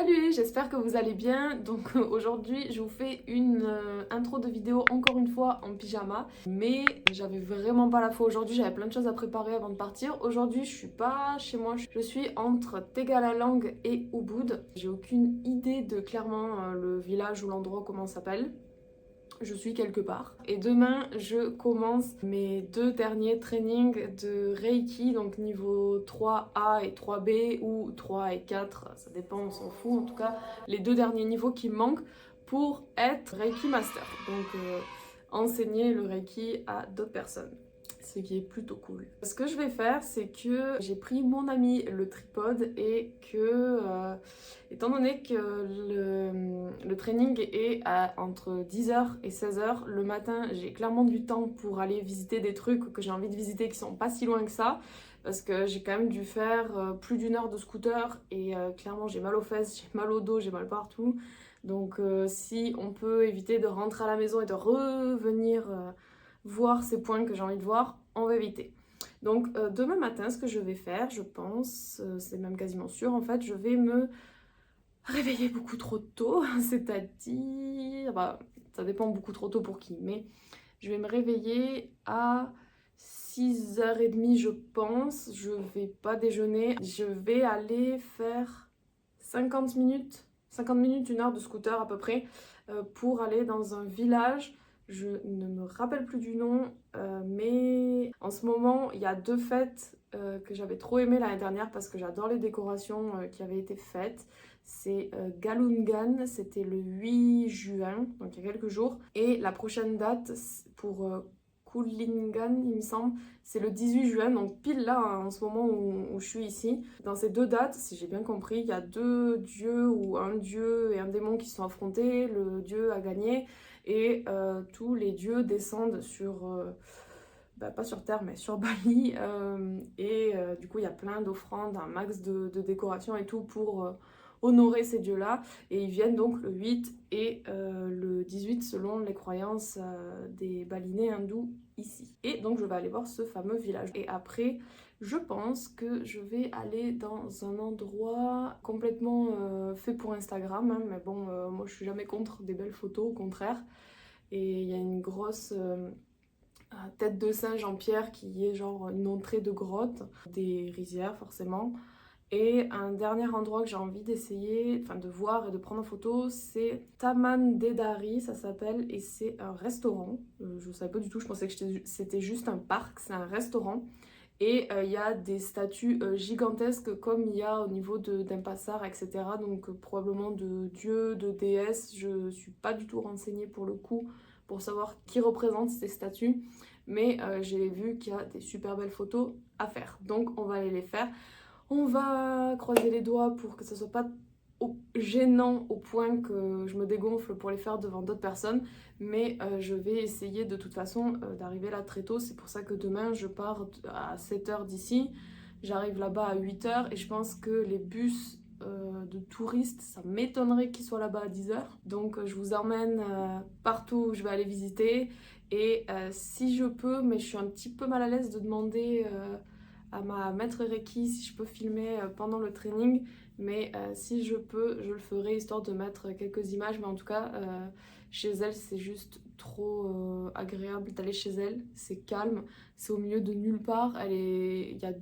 Salut, j'espère que vous allez bien. Donc aujourd'hui, je vous fais une intro de vidéo encore une fois en pyjama. Mais j'avais vraiment pas la foi aujourd'hui, j'avais plein de choses à préparer avant de partir. Aujourd'hui, je suis pas chez moi, je suis entre Tegalalang et Ubud. J'ai aucune idée de clairement le village ou l'endroit comment ça s'appelle. Je suis quelque part. Et demain, je commence mes deux derniers trainings de Reiki, donc niveau 3A et 3B ou 3 et 4, ça dépend, on s'en fout. En tout cas, les deux derniers niveaux qui me manquent pour être Reiki Master. Donc, enseigner le Reiki à d'autres personnes. Ce qui est plutôt cool. Ce que je vais faire, c'est que j'ai pris mon ami le tripode et que, étant donné que le training est entre 10h et 16h, le matin, j'ai clairement du temps pour aller visiter des trucs que j'ai envie de visiter qui sont pas si loin que ça. Parce que j'ai quand même dû faire plus d'une heure de scooter et clairement j'ai mal aux fesses, j'ai mal au dos, j'ai mal partout. Donc si on peut éviter de rentrer à la maison et de revenir voir ces points que j'ai envie de voir, on va éviter. Donc demain matin, ce que je vais faire, je pense, c'est même quasiment sûr, en fait, je vais me réveiller beaucoup trop tôt, c'est-à-dire, bah, ça dépend beaucoup trop tôt pour qui, mais je vais me réveiller à 6h30, je pense. Je vais pas déjeuner, je vais aller faire 50 minutes, une heure de scooter à peu près, pour aller dans un village. Je ne me rappelle plus du nom, mais en ce moment, il y a deux fêtes que j'avais trop aimées l'année dernière parce que j'adore les décorations qui avaient été faites. C'est Galungan, c'était le 8 juin, donc il y a quelques jours. Et la prochaine date pour Kulingan, il me semble, c'est le 18 juin, donc pile là, hein, en ce moment où je suis ici. Dans ces deux dates, si j'ai bien compris, il y a deux dieux ou un dieu et un démon qui se sont affrontés. Le dieu a gagné et tous les dieux descendent sur... pas sur Terre, mais sur Bali. Du coup, il y a plein d'offrandes, un max de décorations et tout pour honorer ces dieux-là. Et ils viennent donc le 8 et le 18 selon les croyances des Balinais hindous ici. Et donc, je vais aller voir ce fameux village. Et après, je pense que je vais aller dans un endroit complètement fait pour Instagram. Hein, mais bon, moi, je suis jamais contre des belles photos, au contraire. Et il y a une grosse... tête de singe en pierre qui est genre une entrée de grotte, des rizières forcément. Et un dernier endroit que j'ai envie d'essayer, enfin de voir et de prendre en photo, c'est Taman Dedari, ça s'appelle, et c'est un restaurant. Je savais pas du tout, je pensais que c'était juste un parc, c'est un restaurant. Et il y a des statues gigantesques comme il y a au niveau d'Impassar, etc. Donc probablement de dieux, de déesses. Je suis pas du tout renseignée pour le coup pour savoir qui représente ces statues. Mais j'ai vu qu'il y a des super belles photos à faire. Donc on va aller les faire. On va croiser les doigts pour que ce soit pas gênant au point que je me dégonfle pour les faire devant d'autres personnes, mais je vais essayer de toute façon d'arriver là très tôt. C'est pour ça que demain je pars à 7h d'ici, j'arrive là-bas à 8h et je pense que les bus de touristes, ça m'étonnerait qu'ils soient là-bas à 10h. Donc je vous emmène partout où je vais aller visiter et si je peux, mais je suis un petit peu mal à l'aise de demander à ma maître Reiki si je peux filmer pendant le training, mais si je peux, je le ferai histoire de mettre quelques images. Mais en tout cas, chez elle, c'est juste trop agréable d'aller chez elle. C'est calme, c'est au milieu de nulle part. Il y a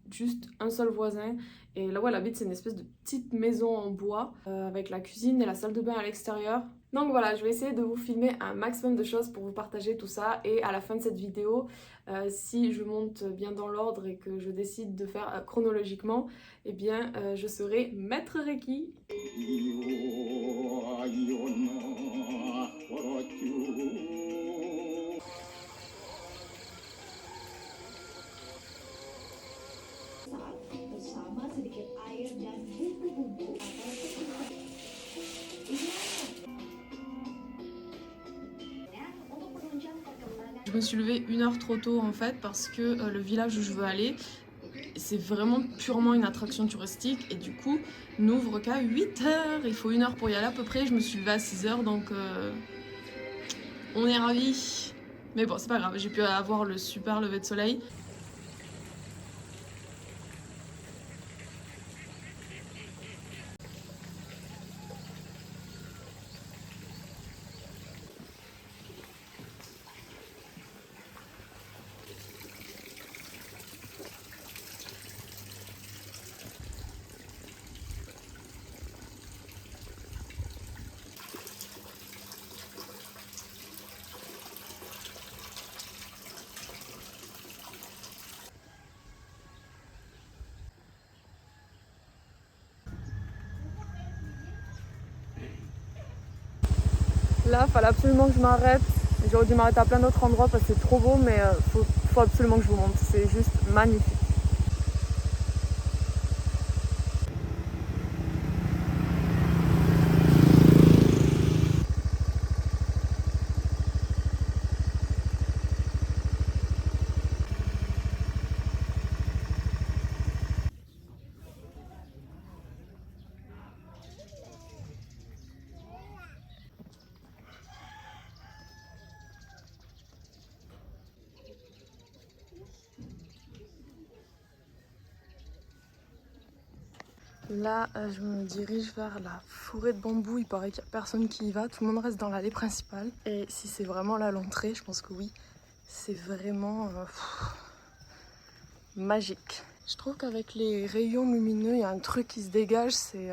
juste un seul voisin. Et là où elle habite, c'est une espèce de petite maison en bois avec la cuisine et la salle de bain à l'extérieur. Donc voilà, je vais essayer de vous filmer un maximum de choses pour vous partager tout ça. Et à la fin de cette vidéo, si je monte bien dans l'ordre et que je décide de faire chronologiquement, eh bien je serai maître Reiki. Bersama sedikit air dan bumbu-bumbu atau tepung. Untuk menunjang perkembangan. Je me suis levée une heure trop tôt en fait parce que le village où je veux aller, c'est vraiment purement une attraction touristique et du coup n'ouvre qu'à 8h. Il faut une heure pour y aller à peu près. Je me suis levée à 6h donc on est ravis. Mais bon, c'est pas grave, j'ai pu avoir le super lever de soleil. Là, il fallait absolument que je m'arrête. J'aurais dû m'arrêter à plein d'autres endroits parce que c'est trop beau, mais faut absolument que je vous montre. C'est juste magnifique. Là, je me dirige vers la forêt de bambou. Il paraît qu'il n'y a personne qui y va. Tout le monde reste dans l'allée principale. Et si c'est vraiment là l'entrée, je pense que oui. C'est vraiment magique. Je trouve qu'avec les rayons lumineux, il y a un truc qui se dégage. C'est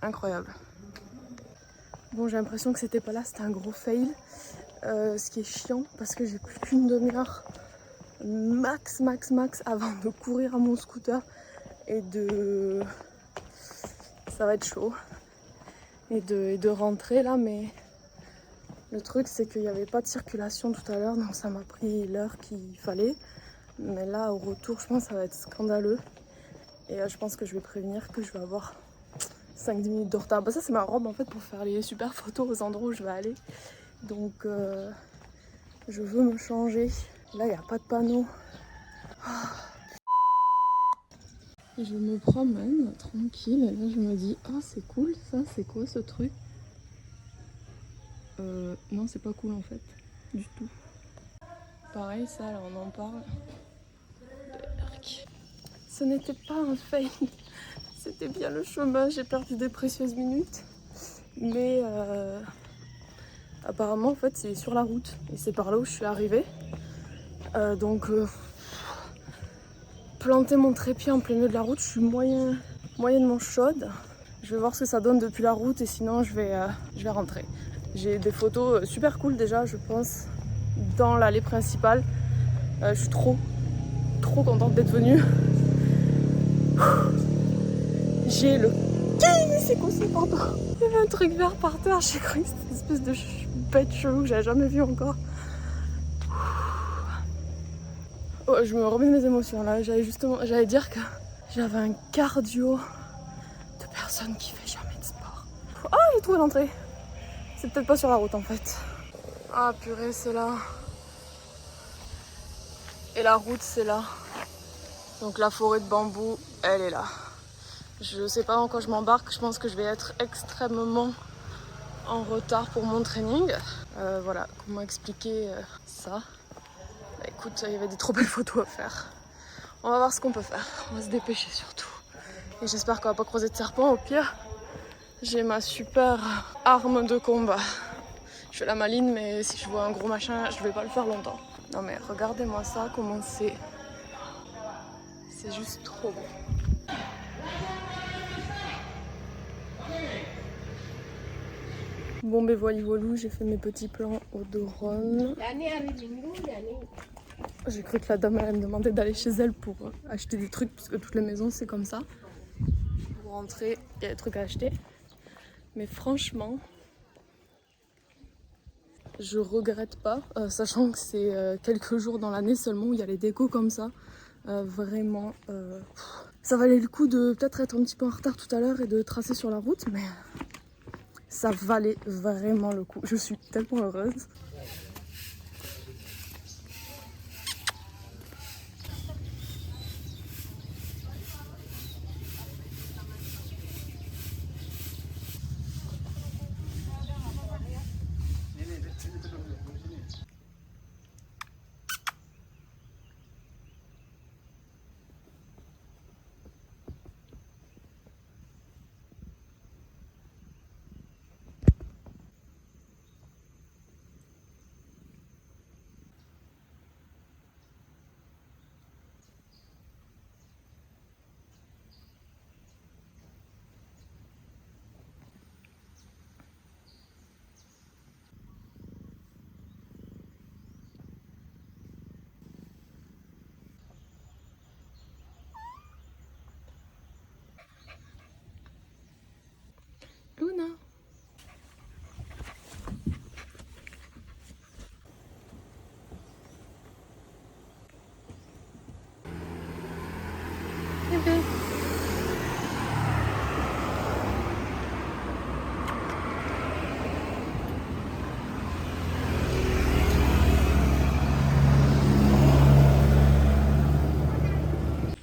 incroyable. Bon, j'ai l'impression que c'était pas là. C'était un gros fail. Ce qui est chiant parce que j'ai plus qu'une demi-heure max avant de courir à mon scooter. Et de... ça va être chaud. Et de rentrer là, mais le truc c'est qu'il n'y avait pas de circulation tout à l'heure, donc ça m'a pris l'heure qu'il fallait. Mais là, au retour, je pense que ça va être scandaleux. Et je pense que je vais prévenir que je vais avoir 5-10 minutes de retard. Bah, ça, c'est ma robe en fait pour faire les super photos aux endroits où je vais aller. Donc, je veux me changer. Là, il n'y a pas de panneau. Je me promène tranquille et là je me dis ah c'est cool ça, c'est quoi ce truc? Non c'est pas cool en fait, du tout. Pareil ça là on en parle. Berk. Ce n'était pas un fail, c'était bien le chemin, j'ai perdu des précieuses minutes. Mais apparemment en fait c'est sur la route et c'est par là où je suis arrivée. Donc planter mon trépied en plein milieu de la route, je suis moyennement chaude. Je vais voir ce que ça donne depuis la route et sinon je vais rentrer. J'ai des photos super cool déjà je pense dans l'allée principale. Je suis trop contente d'être venue. J'ai le... C'est quoi ça, pardon? Il y avait un truc vert par terre, j'ai cru que c'était une espèce de bête chelou que j'avais jamais vu encore. Oh, je me remets de mes émotions là, j'allais dire que j'avais un cardio de personne qui fait jamais de sport. Ah, j'ai trouvé l'entrée. C'est peut-être pas sur la route en fait. Ah purée, c'est là. Et la route, c'est là. Donc la forêt de bambou, elle est là. Je sais pas dans quoi je m'embarque. Je pense que je vais être extrêmement en retard pour mon training. Voilà, comment expliquer ça? Bah, écoute, il y avait des trop belles photos à faire. On va voir ce qu'on peut faire. On va se dépêcher surtout. Et j'espère qu'on va pas croiser de serpent. Au pire, j'ai ma super arme de combat. Je fais la maline, mais si je vois un gros machin, je vais pas le faire longtemps. Non mais regardez-moi ça, comment c'est. C'est juste trop beau. Bon ben voilà, j'ai fait mes petits plans au drone. J'ai cru que la dame allait me demander d'aller chez elle pour acheter des trucs, puisque toutes les maisons c'est comme ça. Pour rentrer, il y a des trucs à acheter. Mais franchement, je regrette pas, sachant que c'est quelques jours dans l'année seulement où il y a les décos comme ça. Vraiment, ça valait le coup de peut-être être un petit peu en retard tout à l'heure et de tracer sur la route, mais ça valait vraiment le coup. Je suis tellement heureuse. fait?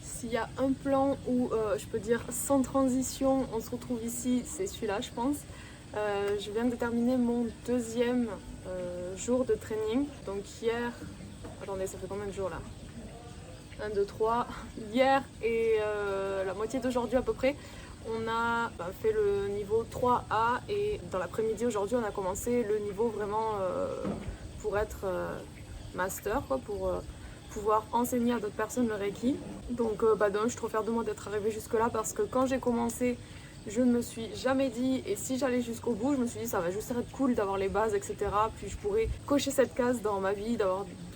S'il y a un plan où je peux dire sans transition on se retrouve ici, c'est celui-là je pense. Je viens de terminer mon deuxième jour de training. Donc hier, attendez, ça fait combien de jours là? 1, 2, 3. Hier et la moitié d'aujourd'hui à peu près, on a fait le niveau 3A et dans l'après-midi aujourd'hui on a commencé le niveau vraiment pour être master, quoi, pour pouvoir enseigner à d'autres personnes le Reiki. Donc je suis trop fière de moi d'être arrivée jusque là parce que quand j'ai commencé, je ne me suis jamais dit, et si j'allais jusqu'au bout, je me suis dit ça va juste être cool d'avoir les bases, etc. Puis je pourrais cocher cette case dans ma vie, de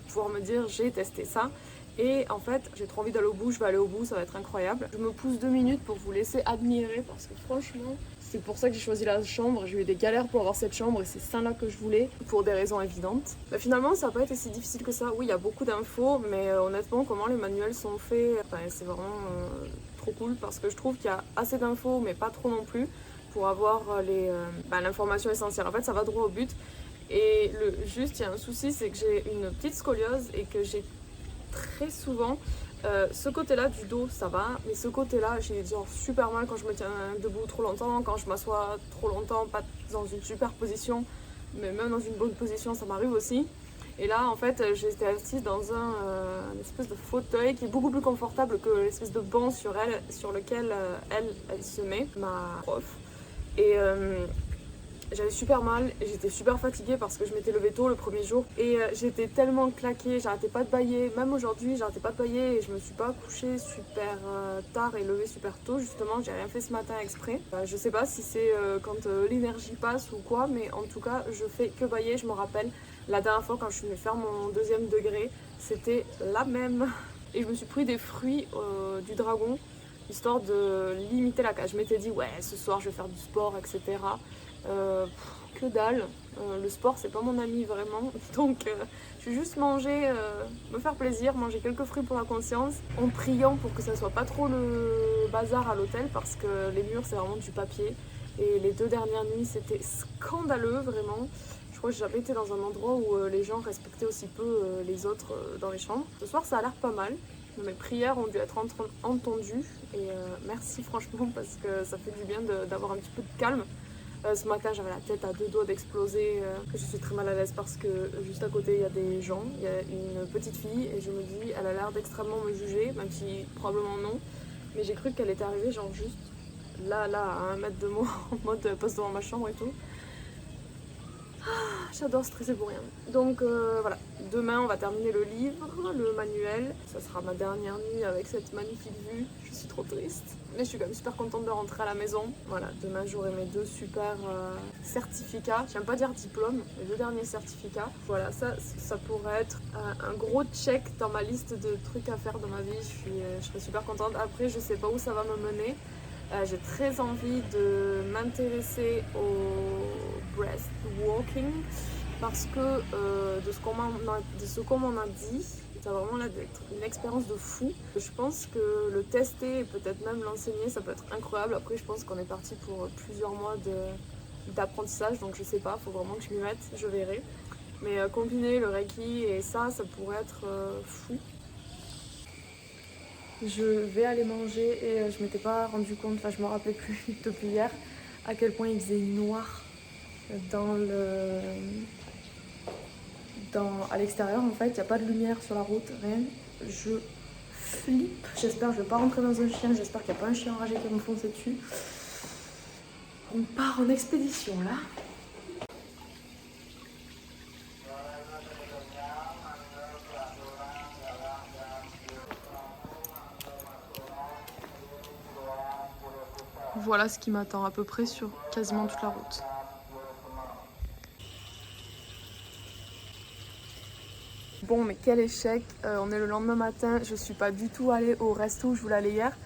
pouvoir me dire j'ai testé ça. Et en fait, j'ai trop envie d'aller au bout, je vais aller au bout, ça va être incroyable. Je me pousse 2 minutes pour vous laisser admirer parce que franchement, c'est pour ça que j'ai choisi la chambre. J'ai eu des galères pour avoir cette chambre et c'est ça là que je voulais, pour des raisons évidentes. Finalement, ça n'a pas été si difficile que ça. Oui, il y a beaucoup d'infos, mais honnêtement, comment les manuels sont faits, c'est vraiment trop cool parce que je trouve qu'il y a assez d'infos, mais pas trop non plus, pour avoir l'information essentielle. En fait, ça va droit au but. Et il y a un souci, c'est que j'ai une petite scoliose et que j'ai très souvent ce côté-là du dos ça va, mais ce côté-là j'ai genre super mal quand je me tiens debout trop longtemps, quand je m'assois trop longtemps, pas dans une super position, mais même dans une bonne position ça m'arrive aussi. Et là en fait j'étais assise dans un espèce de fauteuil qui est beaucoup plus confortable que l'espèce de banc sur lequel elle se met, ma prof. Et j'avais super mal et j'étais super fatiguée parce que je m'étais levée tôt le premier jour et j'étais tellement claquée, j'arrêtais pas de bâiller, même aujourd'hui j'arrêtais pas de bâiller et je me suis pas couchée super tard et levée super tôt justement, j'ai rien fait ce matin exprès. Je sais pas si c'est quand l'énergie passe ou quoi, mais en tout cas je fais que bâiller. Je me rappelle la dernière fois quand je suis venue faire mon 2e degré, c'était la même et je me suis pris des fruits du dragon histoire de limiter la cage. Je m'étais dit ouais ce soir je vais faire du sport, etc. Que dalle, le sport c'est pas mon ami vraiment, donc je vais juste manger, me faire plaisir, manger quelques fruits pour la conscience, en priant pour que ça soit pas trop le bazar à l'hôtel parce que les murs c'est vraiment du papier et les 2 dernières nuits c'était scandaleux vraiment. Je crois que j'ai jamais été dans un endroit où les gens respectaient aussi peu les autres dans les chambres. Ce soir ça a l'air pas mal. Mes prières ont dû être entendues et merci franchement parce que ça fait du bien d'avoir un petit peu de calme. Ce matin j'avais la tête à 2 doigts d'exploser, je suis très mal à l'aise parce que juste à côté il y a des gens, il y a une petite fille et je me dis elle a l'air d'extrêmement me juger, même si probablement non, mais j'ai cru qu'elle était arrivée genre juste là à 1 mètre de moi en mode passe devant ma chambre et tout. J'adore stresser pour rien. Donc voilà, demain on va terminer le livre, le manuel. Ça sera ma dernière nuit avec cette magnifique vue. Je suis trop triste, mais je suis quand même super contente de rentrer à la maison. Voilà, demain j'aurai mes 2 super certificats. J'aime pas dire diplôme, les 2 derniers certificats. Voilà, ça pourrait être un gros check dans ma liste de trucs à faire dans ma vie. Je serai super contente. Après, je sais pas où ça va me mener. J'ai très envie de m'intéresser au breathwalking parce que de ce qu'on m'en a dit, ça a vraiment l'air d'être une expérience de fou. Je pense que le tester et peut-être même l'enseigner, ça peut être incroyable. Après, je pense qu'on est parti pour plusieurs mois d'apprentissage, donc je sais pas, faut vraiment que je m'y mette, je verrai. Mais combiner le Reiki et ça pourrait être fou. Je vais aller manger et je m'étais pas rendu compte, enfin je me rappelais plus depuis hier à quel point il faisait noir à l'extérieur en fait, il n'y a pas de lumière sur la route, rien. Je flippe, j'espère que je vais pas rentrer dans un chien, j'espère qu'il n'y a pas un chien enragé qui va me foncer dessus. On part en expédition là. Voilà ce qui m'attend à peu près sur quasiment toute la route. Bon mais quel échec, on est le lendemain matin, je suis pas du tout allée au resto où je voulais aller hier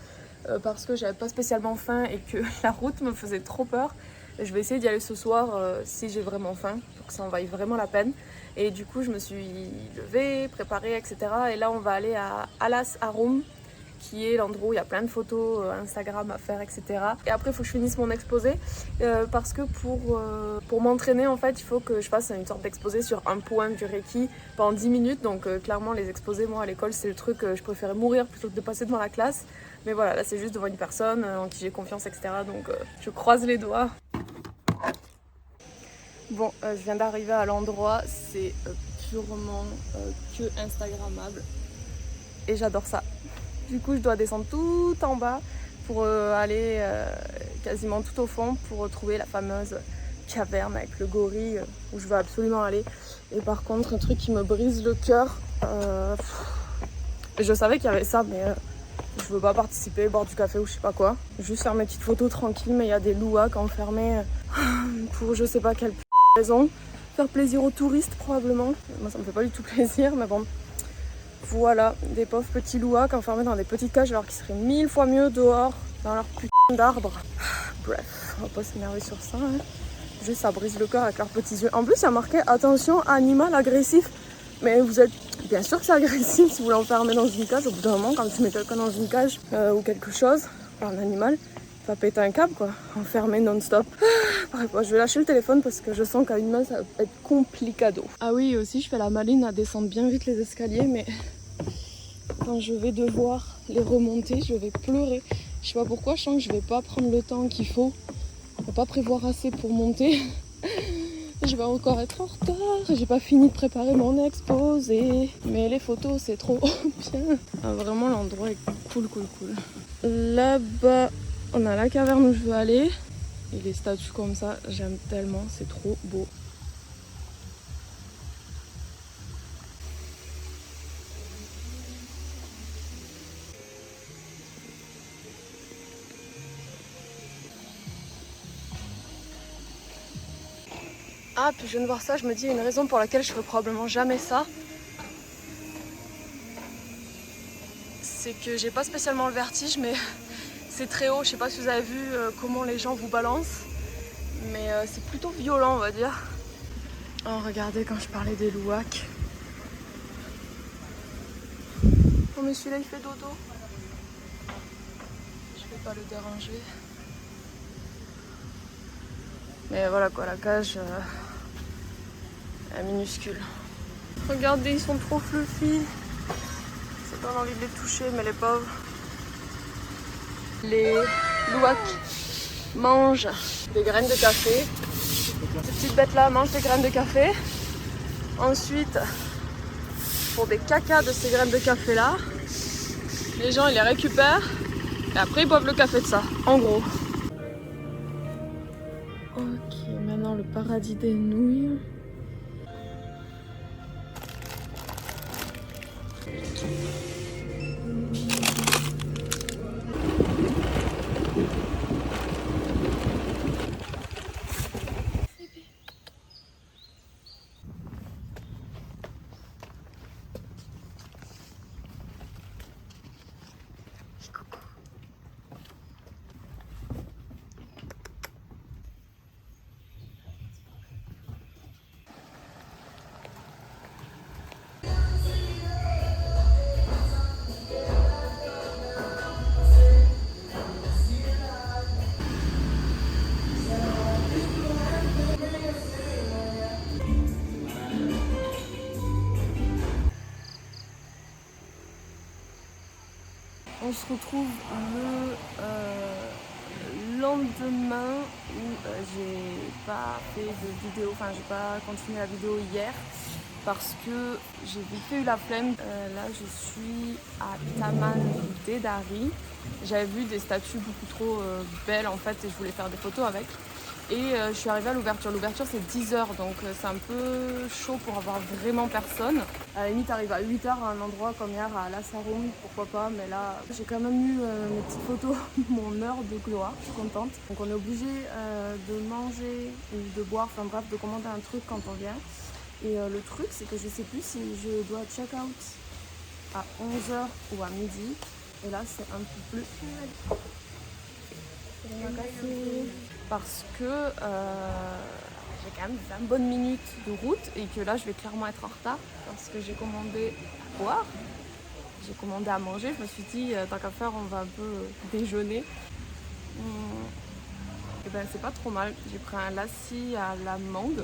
parce que j'avais pas spécialement faim et que la route me faisait trop peur. Je vais essayer d'y aller ce soir si j'ai vraiment faim, pour que ça en vaille vraiment la peine. Et du coup je me suis levée, préparée, etc. Et là on va aller à Alas Arum, qui est l'endroit où il y a plein de photos Instagram à faire, etc. Et après, il faut que je finisse mon exposé parce que pour m'entraîner, en fait, il faut que je fasse une sorte d'exposé sur un point du Reiki pendant 10 minutes. Donc clairement, les exposés, moi, à l'école, c'est le truc que je préférais mourir plutôt que de passer devant la classe. Mais voilà, là, c'est juste devant une personne en qui j'ai confiance, etc. Donc je croise les doigts. Bon, je viens d'arriver à l'endroit, c'est purement que Instagrammable et j'adore ça. Du coup, je dois descendre tout en bas pour aller quasiment tout au fond pour trouver la fameuse caverne avec le gorille où je veux absolument aller. Et par contre, un truc qui me brise le cœur, je savais qu'il y avait ça, mais je veux pas participer, boire du café ou je sais pas quoi. Juste faire mes petites photos tranquilles, mais il y a des louacs enfermés pour je sais pas quelle raison. Faire plaisir aux touristes probablement. Moi ça me fait pas du tout plaisir, mais bon. Voilà, des pauvres petits louacs enfermés dans des petites cages alors qu'ils seraient 1000 fois mieux dehors, dans leur putain d'arbres. Bref, on va pas s'énerver sur ça. Hein. Juste ça brise le cœur avec leurs petits yeux. En plus il y a marqué attention animal agressif. Mais vous êtes bien sûr que c'est agressif si vous l'enfermez dans une cage. Au bout d'un moment, quand tu mets quelqu'un dans une cage ou quelque chose, un animal, il va péter un câble quoi, enfermé non-stop. Bref, je vais lâcher le téléphone parce que je sens qu'à une main ça va être complicado. Ah oui, aussi je fais la maline à descendre bien vite les escaliers, mais quand je vais devoir les remonter, je vais pleurer. Je sais pas pourquoi, je sens que je vais pas prendre le temps qu'il faut. Je vais pas prévoir assez pour monter. Je vais encore être en retard, j'ai pas fini de préparer mon exposé. Mais les photos c'est trop bien. Ah, vraiment l'endroit est cool. Là-bas, on a la caverne où je veux aller. Et les statues comme ça, j'aime tellement, c'est trop beau. Ah, puis je viens de voir ça, je me dis une raison pour laquelle je ferai probablement jamais ça. C'est que j'ai pas spécialement le vertige, mais c'est très haut. Je sais pas si vous avez vu comment les gens vous balancent, mais c'est plutôt violent, on va dire. Oh, regardez quand je parlais des louacs. Oh, mais celui-là il fait dodo. Je vais pas le déranger. Mais voilà quoi, la cage est minuscule. Regardez, ils sont trop fluffy. J'ai pas envie de les toucher, mais les pauvres. Les louacs mangent des graines de café. Ces petites bêtes là mangent des graines de café. Ensuite, pour des cacas de ces graines de café là, les gens ils les récupèrent et après ils boivent le café de ça, en gros. Ok, maintenant le paradis des nouilles. On se retrouve le lendemain où j'ai pas fait de vidéo, enfin j'ai pas continué la vidéo hier parce que j'ai vite fait eu la flemme. Là je suis à Taman Dedari. J'avais vu des statues beaucoup trop belles en fait et je voulais faire des photos avec. Et je suis arrivée à l'ouverture. L'ouverture c'est 10h donc c'est un peu chaud pour avoir vraiment personne. À la limite arrive à 8h à un endroit comme hier à Lassarum, pourquoi pas, mais là j'ai quand même eu mes petites photos, mon heure de gloire, je suis contente. Donc on est obligé de manger ou de boire, enfin bref, de commander un truc quand on vient. Et le truc c'est que je sais plus si je dois check out à 11h ou à midi. Et là c'est un peu plus... Parce que j'ai quand même 20 bonnes minutes de route et que là je vais clairement être en retard parce que j'ai commandé à boire. J'ai commandé à manger, je me suis dit tant qu'à faire on va un peu déjeuner. Et ben c'est pas trop mal, j'ai pris un lassi à la mangue.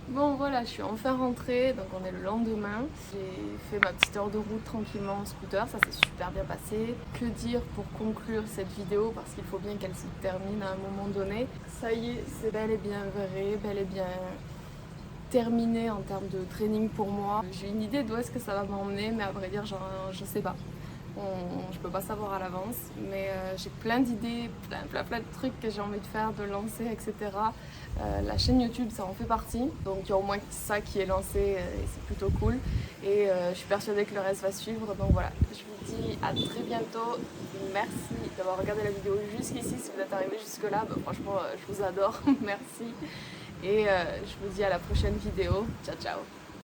Bon voilà, je suis enfin rentrée, donc on est le lendemain. J'ai fait ma petite heure de route tranquillement en scooter, ça s'est super bien passé. Que dire pour conclure cette vidéo, parce qu'il faut bien qu'elle se termine à un moment donné. Ça y est, c'est bel et bien vrai, bel et bien terminé en termes de training pour moi. J'ai une idée d'où est-ce que ça va m'emmener, mais à vrai dire, je sais pas. Je peux pas savoir à l'avance, mais j'ai plein d'idées, plein de trucs que j'ai envie de faire, de lancer, etc. La chaîne YouTube, ça en fait partie, donc il y a au moins ça qui est lancé et c'est plutôt cool. Et je suis persuadée que le reste va suivre, donc voilà. Je vous dis à très bientôt. Merci d'avoir regardé la vidéo jusqu'ici. Si vous êtes arrivé jusque là, bah, franchement, je vous adore. Merci. Et je vous dis à la prochaine vidéo. Ciao, ciao.